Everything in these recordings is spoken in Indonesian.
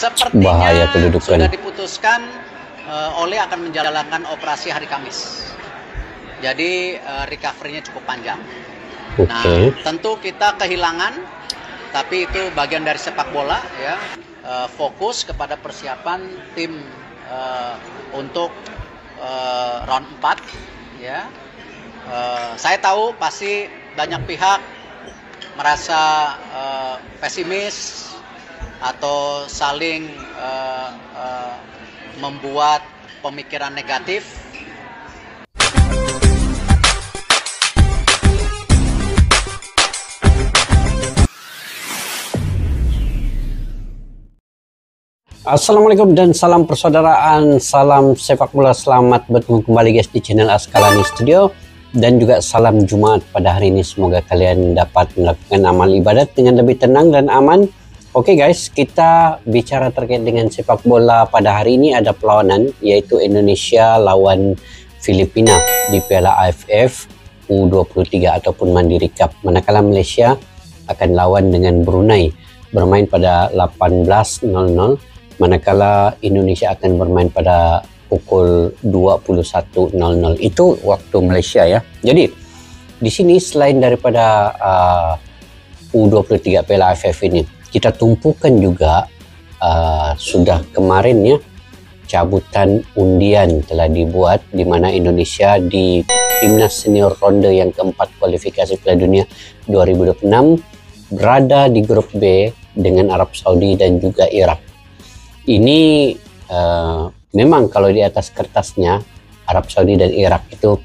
Sepertinya bahaya kedudukan. sudah diputuskan Ole akan menjalankan operasi hari Kamis. Jadi recovery-nya cukup panjang. Nah, tentu kita kehilangan, tapi itu bagian dari sepak bola ya. Fokus kepada persiapan tim untuk round 4 ya. Saya tahu pasti banyak pihak merasa pesimis atau saling membuat pemikiran negatif. Assalamualaikum dan salam persaudaraan, salam sepak bola. Selamat bertemu kembali guys di channel Askalani Studio, dan juga salam Jumat pada hari ini. Semoga kalian dapat melakukan amal ibadat dengan lebih tenang dan aman. Oke guys, kita bicara terkait dengan sepak bola pada hari ini. Ada perlawanan yaitu Indonesia lawan Filipina di Piala AFF U23 ataupun Mandiri Cup, manakala Malaysia akan lawan dengan Brunei bermain pada 18.00, manakala Indonesia akan bermain pada pukul 21.00. Itu waktu Malaysia ya. Jadi di sini selain daripada U23 Piala AFF ini, kita tumpukan juga sudah kemarin ya, cabutan undian telah dibuat di mana Indonesia di timnas senior ronde yang keempat kualifikasi Piala Dunia 2026 berada di grup B dengan Arab Saudi dan juga Irak. Ini memang kalau di atas kertasnya Arab Saudi dan Irak itu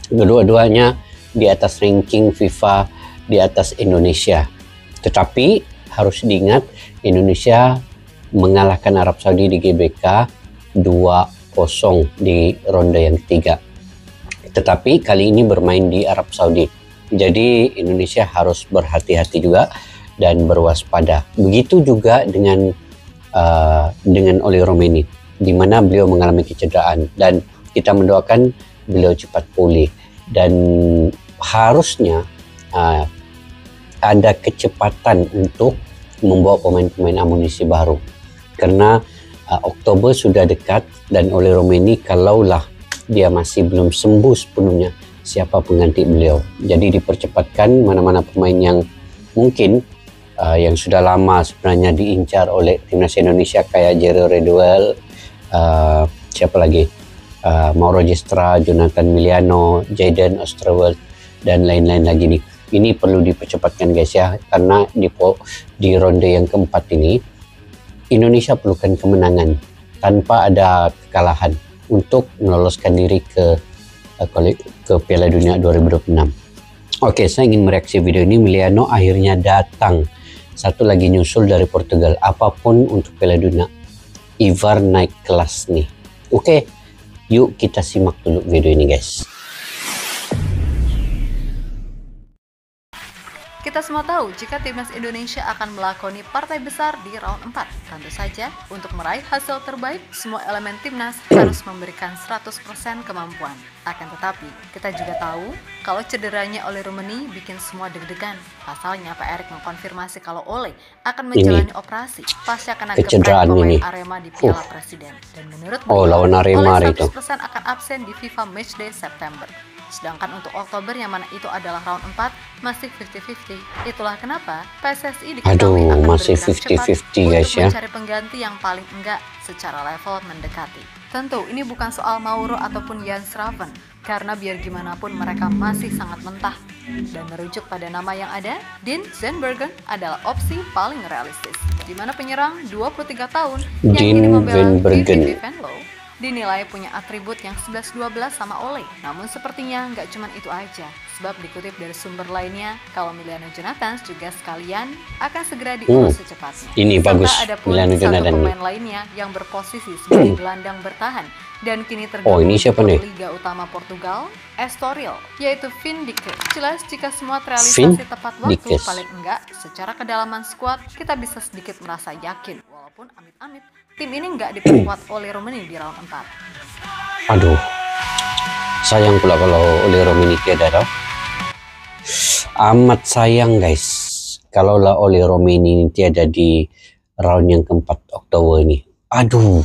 kedua-duanya di atas ranking FIFA, di atas Indonesia. Tetapi harus diingat, Indonesia mengalahkan Arab Saudi di GBK 2-0 di ronde yang ketiga. Tetapi kali ini bermain di Arab Saudi. Jadi Indonesia harus berhati-hati juga dan berwaspada. Begitu juga dengan Oli Romeni, di mana beliau mengalami kecederaan, dan kita mendoakan beliau cepat pulih, dan harusnya ada kecepatan untuk membawa pemain-pemain amunisi baru, karena Oktober sudah dekat, dan Oli Romeni kalaulah dia masih belum sembuh sepenuhnya, siapa pengganti beliau. Jadi dipercepatkan mana-mana pemain yang mungkin yang sudah lama sebenarnya diincar oleh timnas Indonesia, kayak Jerry Redwell, siapa lagi, Mauro Gestra, Jonathan Miliano, Jayden Osterwald, dan lain-lain lagi nih. Ini perlu dipercepatkan guys ya, karena di ronde yang keempat ini Indonesia perlukan kemenangan tanpa ada kekalahan untuk meloloskan diri ke Piala Dunia 2026. Oke, saya ingin mereaksi video ini. Miliano akhirnya datang. Satu lagi nyusul dari Portugal. Apapun untuk Piala Dunia, Ivar naik kelas nih. Oke, yuk kita simak dulu video ini guys. Kita semua tahu jika timnas Indonesia akan melakoni partai besar di round 4. Tentu saja, untuk meraih hasil terbaik, semua elemen timnas harus memberikan 100% kemampuan. Akan tetapi, kita juga tahu kalau cederanya Oli Romeni bikin semua deg-degan. Pasalnya, Pak Erik mengkonfirmasi kalau Ole akan menjalani operasi pasca kena geprek pemain Arema di Piala Presiden. Dan menurut beliau, lawan Arema Ole itu 100% akan absen di FIFA Matchday September. Sedangkan untuk Oktober yang mana itu adalah round 4 masih 50-50. Itulah kenapa PSSI diketahui akan masih bergerak 50-50 guys ya, mencari pengganti yang paling enggak secara level mendekati. Tentu ini bukan soal Mauro ataupun Jan Schraven, karena biar gimana pun mereka masih sangat mentah. Dan merujuk pada nama yang ada, Dean Zandbergen adalah opsi paling realistis, di mana penyerang 23 tahun yang kini membela VVV Venlo dinilai punya atribut yang 11-12 sama Ole. Namun sepertinya nggak cuma itu aja, sebab dikutip dari sumber lainnya, kalau Miliano Jonathan juga sekalian akan segera diurus secepatnya. Ini serta bagus, ada pun Miliano satu Jonathan pemain lainnya yang berposisi sebagai gelandang bertahan dan kini tergabung ini siapa di nih? Liga Utama Portugal, Estoril, yaitu Vin Dijk. Jelas jika semua terrealisasi tepat waktu, paling enggak secara kedalaman skuad kita bisa sedikit merasa yakin, walaupun amit-amit tim ini nggak diperkuat oleh Romeni di round 4. Aduh, sayang pula kalau Oli Romeni tiada. Amat sayang guys, kalaulah Oli Romeni tiada di round yang keempat Oktober ini. Aduh.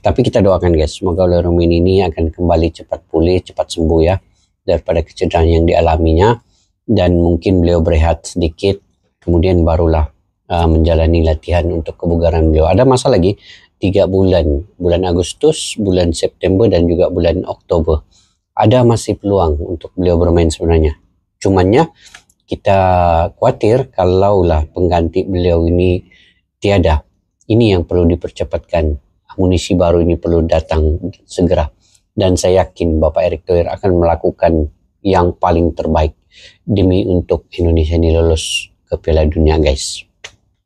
Tapi kita doakan guys, semoga Ole Rumini ini akan kembali cepat pulih, cepat sembuh ya daripada kecederaan yang dialaminya, dan mungkin beliau berehat sedikit, kemudian barulah menjalani latihan untuk kebugaran beliau. Ada masa lagi 3 bulan, bulan Agustus, bulan September, dan juga bulan Oktober. Ada masih peluang untuk beliau bermain sebenarnya. Cumannya kita khawatir kalaulah pengganti beliau ini tiada. Ini yang perlu dipercepatkan. Amunisi baru ini perlu datang segera. Dan saya yakin Bapak Erick Thohir akan melakukan yang paling terbaik demi untuk Indonesia ini lolos ke Piala Dunia guys.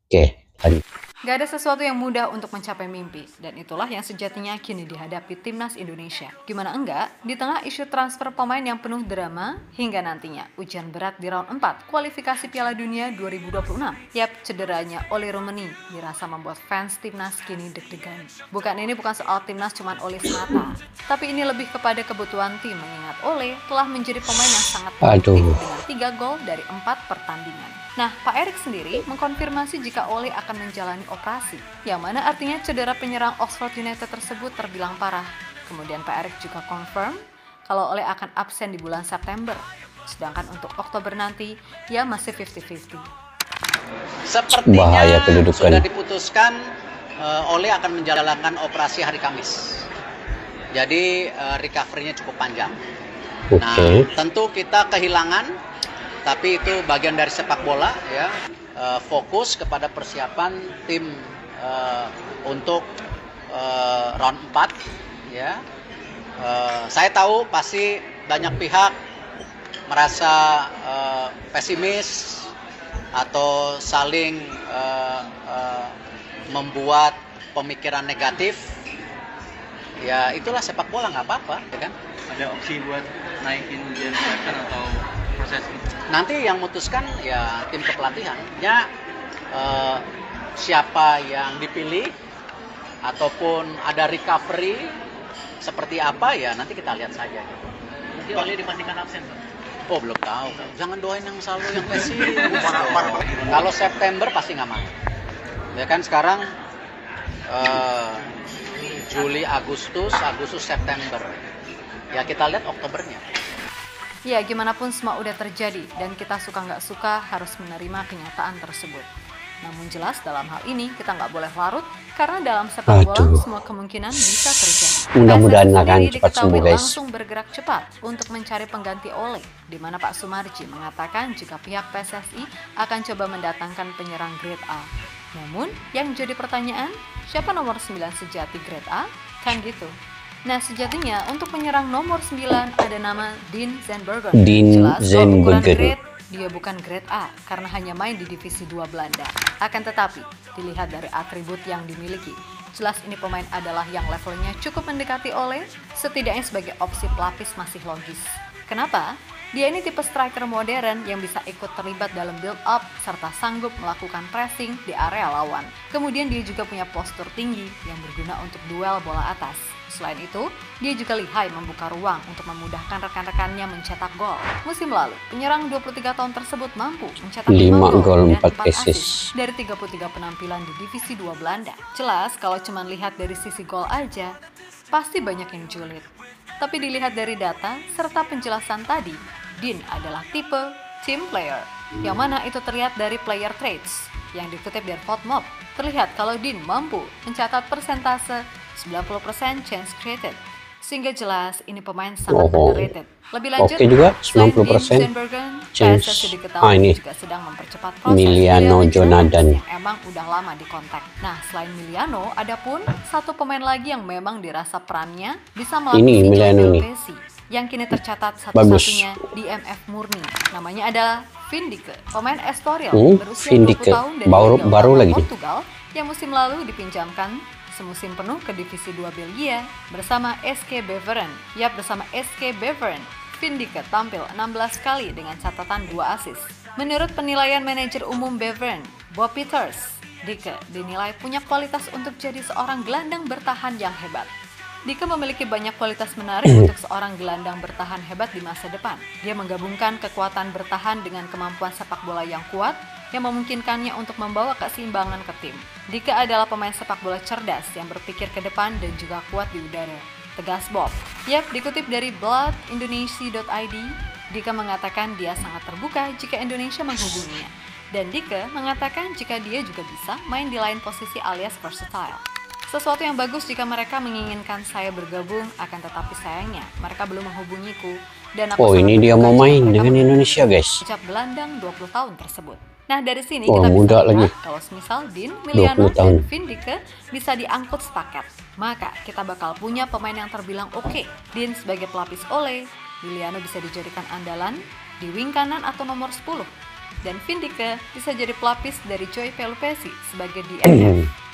Oke, lanjut. Gak ada sesuatu yang mudah untuk mencapai mimpi, dan itulah yang sejatinya kini dihadapi Timnas Indonesia. Gimana enggak, di tengah isu transfer pemain yang penuh drama, hingga nantinya ujian berat di round 4 kualifikasi Piala Dunia 2026. Yap, cederanya Ole Rumini dirasa membuat fans Timnas kini deg-degan. Ini bukan soal Timnas cuman Ole semata, tapi ini lebih kepada kebutuhan tim, mengingat Ole telah menjadi pemain yang sangat produktif dengan 3 gol dari 4 pertandingan. Nah, Pak Erick sendiri mengkonfirmasi jika Ole akan menjalani operasi, yang mana artinya cedera penyerang Oxford United tersebut terbilang parah. Kemudian Pak Erick juga confirm kalau Ole akan absen di bulan September, sedangkan untuk Oktober nanti ia masih 50-50. Sepertinya sudah diputuskan Ole akan menjalankan operasi hari Kamis. Jadi recovery-nya cukup panjang. Nah, tentu kita kehilangan, tapi itu bagian dari sepak bola ya. Fokus kepada persiapan tim untuk round 4 ya. Saya tahu pasti banyak pihak merasa pesimis atau saling membuat pemikiran negatif. Ya itulah sepak bola, nggak apa-apa ya kan. Ada opsi buat naikin Jens Raven atau proses nanti yang memutuskan ya tim kepelatihan ya, siapa yang dipilih ataupun ada recovery seperti apa ya nanti kita lihat saja. Nanti Ole dipastikan absen, Pak? Oh belum tahu, jangan doain yang selalu yang pesimis. Kalau September pasti nggak main ya kan. Sekarang Juli, Agustus, September ya, kita lihat Oktobernya. Ya, gimana pun semua udah terjadi dan kita suka nggak suka harus menerima kenyataan tersebut. Namun jelas dalam hal ini kita nggak boleh larut karena dalam sepak bola semua kemungkinan bisa terjadi. Mudah-mudahan akan cepat sembuh guys. Langsung bergerak cepat untuk mencari pengganti Ole, di mana Pak Sumarji mengatakan jika pihak PSSI akan coba mendatangkan penyerang grade A. Namun yang jadi pertanyaan, siapa nomor 9 sejati grade A? Kan gitu. Nah, sejatinya untuk penyerang nomor 9 ada nama Dean Zandbergen. Jelas kalau ukuran grade, dia bukan grade A karena hanya main di divisi 2 Belanda. Akan tetapi, dilihat dari atribut yang dimiliki, jelas ini pemain adalah yang levelnya cukup mendekati Ole, setidaknya sebagai opsi pelapis masih logis. Kenapa? Dia ini tipe striker modern yang bisa ikut terlibat dalam build up serta sanggup melakukan pressing di area lawan. Kemudian dia juga punya postur tinggi yang berguna untuk duel bola atas. Selain itu, dia juga lihai membuka ruang untuk memudahkan rekan-rekannya mencetak gol. Musim lalu, penyerang 23 tahun tersebut mampu mencetak 5 gol dan 4 assist dari 33 penampilan di divisi 2 Belanda. Jelas kalau cuma lihat dari sisi gol aja, pasti banyak yang julid. Tapi dilihat dari data serta penjelasan tadi, Dean adalah tipe team player, yang mana itu terlihat dari player traits yang dikutip dari FOTMOB. Terlihat kalau Dean mampu mencatat persentase 90% chance created, sehingga jelas ini pemain sangat underrated. Lebih lanjut, juga 90% chance. Ini juga sedang mempercepat proses Emiliano Jonadan yang emang udah lama di kontak. Nah, selain Emiliano, ada pun satu pemain lagi yang memang dirasa perannya bisa melapisi Chelsea, yang kini tercatat satu-satunya di MF murni. Namanya adalah Vindike, pemain Estoril berusia 20 tahun dari baru lagi Portugal yang musim lalu dipinjamkan semusim penuh ke divisi 2 Belgia bersama SK Beveren. Bersama SK Beveren, Vindike tampil 16 kali dengan catatan 2 assist. Menurut penilaian manajer umum Beveren, Bob Peters, Dike dinilai punya kualitas untuk jadi seorang gelandang bertahan yang hebat. Dika memiliki banyak kualitas menarik untuk seorang gelandang bertahan hebat di masa depan. Dia menggabungkan kekuatan bertahan dengan kemampuan sepak bola yang kuat yang memungkinkannya untuk membawa keseimbangan ke tim. Dika adalah pemain sepak bola cerdas yang berpikir ke depan dan juga kuat di udara. Tegas Bob. Yap, dikutip dari bloodindonesia.id, Dika mengatakan dia sangat terbuka jika Indonesia menghubunginya. Dan Dika mengatakan jika dia juga bisa main di lain posisi alias versatile. Sesuatu yang bagus jika mereka menginginkan saya bergabung, akan tetapi sayangnya mereka belum menghubungiku. Dan aku ini dia mau main dengan Indonesia, guys. ucap gelandang 20 tahun tersebut. Nah, dari sini Oh, kita muda bisa lihat lagi. kalau semisal Dean, Miliano, 20 tahun. dan Vin Dike bisa diangkut sepaket, maka kita bakal punya pemain yang terbilang oke. Dean sebagai pelapis Ole, Miliano bisa dijadikan andalan di wing kanan atau nomor 10, dan Vin Dike bisa jadi pelapis dari Joy Pelupesi sebagai DMF.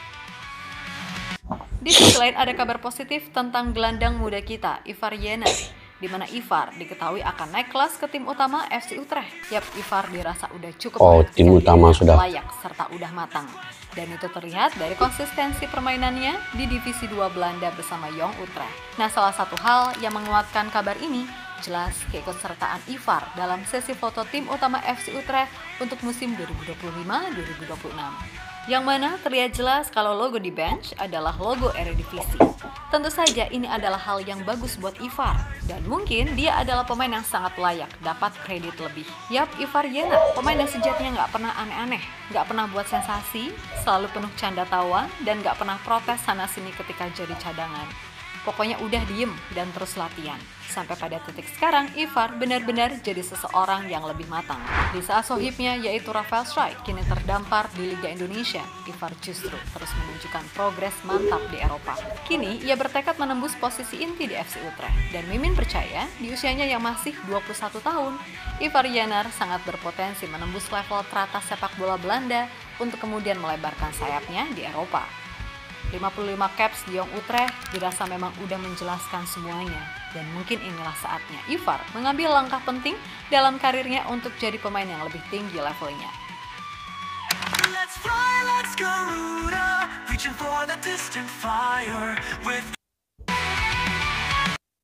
Di sisi lain ada kabar positif tentang gelandang muda kita, Ivar Jenner, di mana Ivar diketahui akan naik kelas ke tim utama FC Utrecht. Yap, Ivar dirasa udah cukup tim utama sudah layak serta udah matang. Dan itu terlihat dari konsistensi permainannya di Divisi 2 Belanda bersama Jong Utrecht. Nah, salah satu hal yang menguatkan kabar ini jelas keikutsertaan Ivar dalam sesi foto tim utama FC Utrecht untuk musim 2025-2026. Yang mana terlihat jelas kalau logo di bench adalah logo Eredivisie. Tentu saja ini adalah hal yang bagus buat Ivar, dan mungkin dia adalah pemain yang sangat layak dapat kredit lebih. Yap, Ivar Jenner, pemain yang sejatinya nggak pernah aneh-aneh, nggak pernah buat sensasi, selalu penuh canda tawa, dan nggak pernah protes sana-sini ketika jadi cadangan. Pokoknya udah diem dan terus latihan. Sampai pada titik sekarang, Ivar benar-benar jadi seseorang yang lebih matang. Di saat sohibnya yaitu Rafael Struijk kini terdampar di Liga Indonesia, Ivar justru terus menunjukkan progres mantap di Eropa. Kini ia bertekad menembus posisi inti di FC Utrecht. Dan Mimin percaya di usianya yang masih 21 tahun, Ivar Jenner sangat berpotensi menembus level teratas sepak bola Belanda untuk kemudian melebarkan sayapnya di Eropa. 55 caps di Jong Utrecht dirasa memang udah menjelaskan semuanya, dan mungkin inilah saatnya Ivar mengambil langkah penting dalam karirnya untuk jadi pemain yang lebih tinggi levelnya. Let's fly, let's Garuda, reaching for the distant fire with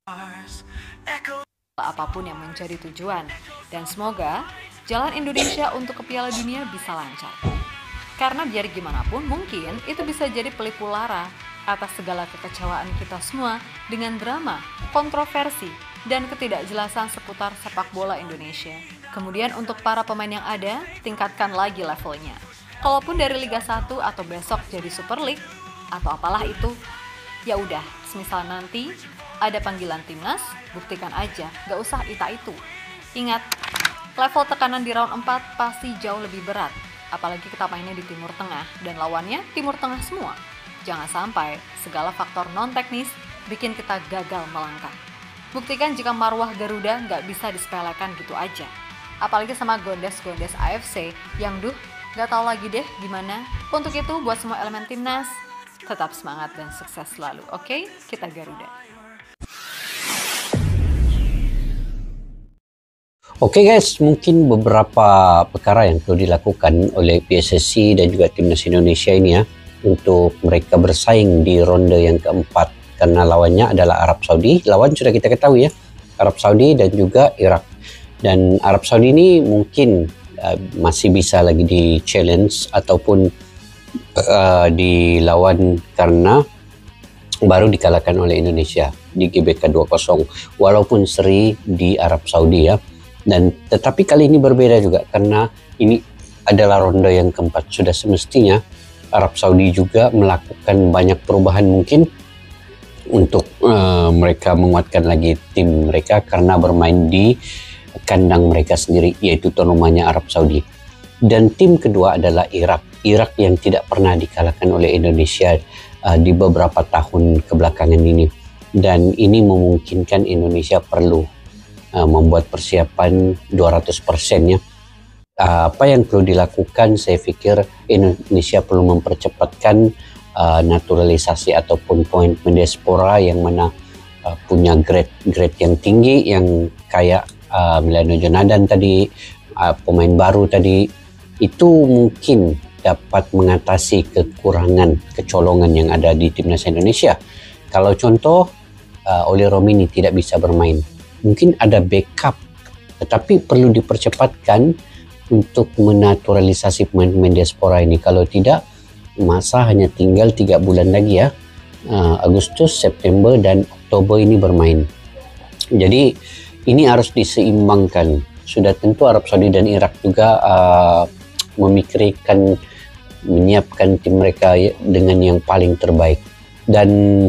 stars, echo. Apapun yang menjadi tujuan, dan semoga jalan Indonesia untuk ke Piala Dunia bisa lancar. Karena biar gimana pun mungkin itu bisa jadi pelipu lara atas segala kekecewaan kita semua dengan drama, kontroversi, dan ketidakjelasan seputar sepak bola Indonesia. Kemudian untuk para pemain yang ada, tingkatkan lagi levelnya. Kalaupun dari Liga 1 atau besok jadi Super League atau apalah itu, ya udah, semisal nanti ada panggilan timnas, buktikan aja, gak usah itu. Ingat, level tekanan di round 4 pasti jauh lebih berat. Apalagi kita mainnya di Timur Tengah dan lawannya Timur Tengah semua. Jangan sampai segala faktor non-teknis bikin kita gagal melangkah. Buktikan jika marwah Garuda nggak bisa disepelekan gitu aja. Apalagi sama gondes-gondes AFC yang nggak tahu lagi deh gimana. Untuk itu buat semua elemen timnas, tetap semangat dan sukses selalu, oke? Kita Garuda. Oke guys, mungkin beberapa perkara yang perlu dilakukan oleh PSSI dan juga Timnas Indonesia ini ya, untuk mereka bersaing di ronde yang keempat, karena lawannya adalah Arab Saudi. Lawan sudah kita ketahui ya, Arab Saudi dan juga Irak. Dan Arab Saudi ini mungkin masih bisa lagi di challenge ataupun dilawan karena baru dikalahkan oleh Indonesia di GBK 2-0 walaupun seri di Arab Saudi ya. Dan tetapi kali ini berbeda juga karena ini adalah ronde yang keempat. Sudah semestinya Arab Saudi juga melakukan banyak perubahan mungkin untuk mereka menguatkan lagi tim mereka karena bermain di kandang mereka sendiri, yaitu tuan rumahnya Arab Saudi. Dan tim kedua adalah Irak yang tidak pernah dikalahkan oleh Indonesia di beberapa tahun kebelakangan ini. Dan ini memungkinkan Indonesia perlu membuat persiapan 200% ya. Apa yang perlu dilakukan, saya pikir Indonesia perlu mempercepatkan naturalisasi ataupun poin diaspora yang mana punya grade yang tinggi, yang kayak Milano Jonadan tadi, pemain baru tadi, itu mungkin dapat mengatasi kekurangan, kecolongan yang ada di timnas Indonesia. Kalau contoh Oli Romini tidak bisa bermain, mungkin ada backup, tetapi perlu dipercepatkan untuk menaturalisasi pemain-pemain diaspora ini. Kalau tidak, masa hanya tinggal 3 bulan lagi ya. Agustus, September dan Oktober ini bermain. Jadi ini harus diseimbangkan. Sudah tentu Arab Saudi dan Irak juga memikirkan, menyiapkan tim mereka dengan yang paling terbaik. Dan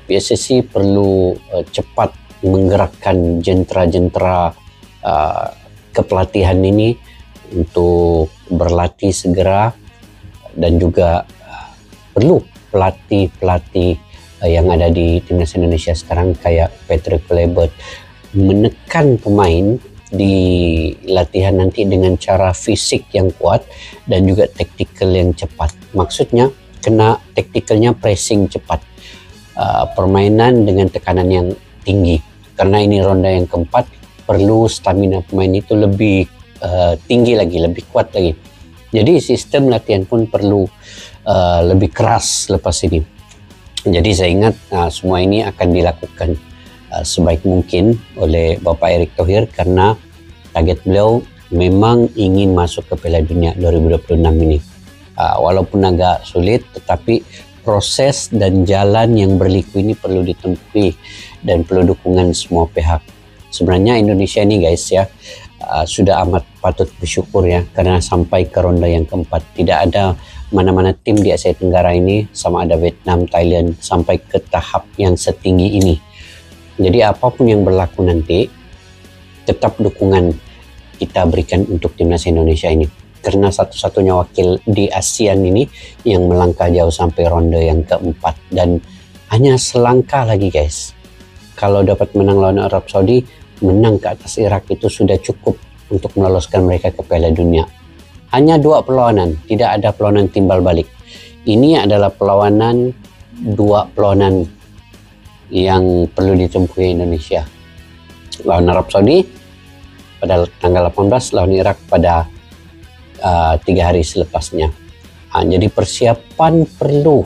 PSSI perlu cepat menggerakkan jentera-jentera kepelatihan ini untuk berlatih segera, dan juga perlu pelatih-pelatih yang ada di timnas Indonesia sekarang kayak Patrick Kluivert menekan pemain di latihan nanti dengan cara fisik yang kuat dan juga taktikal yang cepat. Maksudnya kena taktikalnya pressing cepat, permainan dengan tekanan yang tinggi, karena ini ronde yang keempat, perlu stamina pemain itu lebih tinggi lagi, lebih kuat lagi. Jadi sistem latihan pun perlu lebih keras lepas ini. Jadi saya ingat semua ini akan dilakukan sebaik mungkin oleh Bapak Erick Thohir, karena target beliau memang ingin masuk ke Piala Dunia 2026 ini. Walaupun agak sulit, tetapi proses dan jalan yang berliku ini perlu ditempuhi dan perlu dukungan semua pihak. Sebenarnya Indonesia ini guys ya, sudah amat patut bersyukur ya, karena sampai ke ronde yang keempat. Tidak ada mana-mana tim di Asia Tenggara ini, sama ada Vietnam, Thailand, sampai ke tahap yang setinggi ini. Jadi apapun yang berlaku nanti, tetap dukungan kita berikan untuk timnas Indonesia ini, karena satu-satunya wakil di ASEAN ini yang melangkah jauh sampai ronde yang keempat, dan hanya selangkah lagi guys. Kalau dapat menang lawan Arab Saudi, menang ke atas Irak, itu sudah cukup untuk meloloskan mereka ke Piala Dunia. Hanya 2 perlawanan, tidak ada perlawanan timbal balik. Ini adalah perlawanan 2 perlawanan yang perlu ditempuhi Indonesia. Lawan Arab Saudi pada tanggal 18, lawan Irak pada 3 hari selepasnya. Jadi persiapan perlu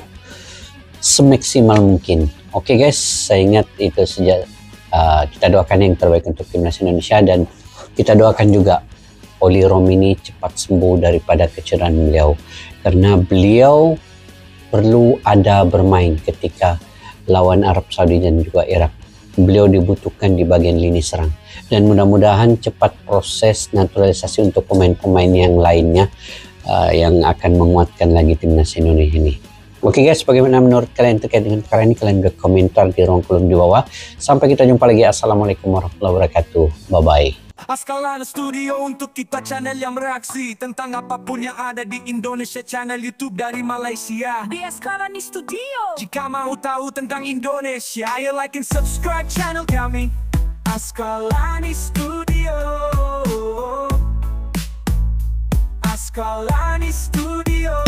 semaksimal mungkin. Oke guys, saya ingat itu saja. Kita doakan yang terbaik untuk timnas Indonesia, dan kita doakan juga Oli Romini cepat sembuh daripada kecederaan beliau, karena beliau perlu ada bermain ketika lawan Arab Saudi dan juga Irak. Beliau dibutuhkan di bagian lini serang, dan mudah-mudahan cepat proses naturalisasi untuk pemain-pemain yang lainnya yang akan menguatkan lagi timnas Indonesia ini. Oke guys, bagaimana menurut kalian terkait dengan perkara ini? Kalian berkomentar di ruang kolom di bawah. Sampai kita jumpa lagi. Assalamualaikum warahmatullahi wabarakatuh. Bye-bye. Askalana Studio untuk kita channel yang bereaksi tentang apapun yang ada di Indonesia, channel YouTube dari Malaysia di Askalani Studio. Jika mau tahu tentang Indonesia, ayo like and subscribe channel kami Askalani Studio. Askalani Studio.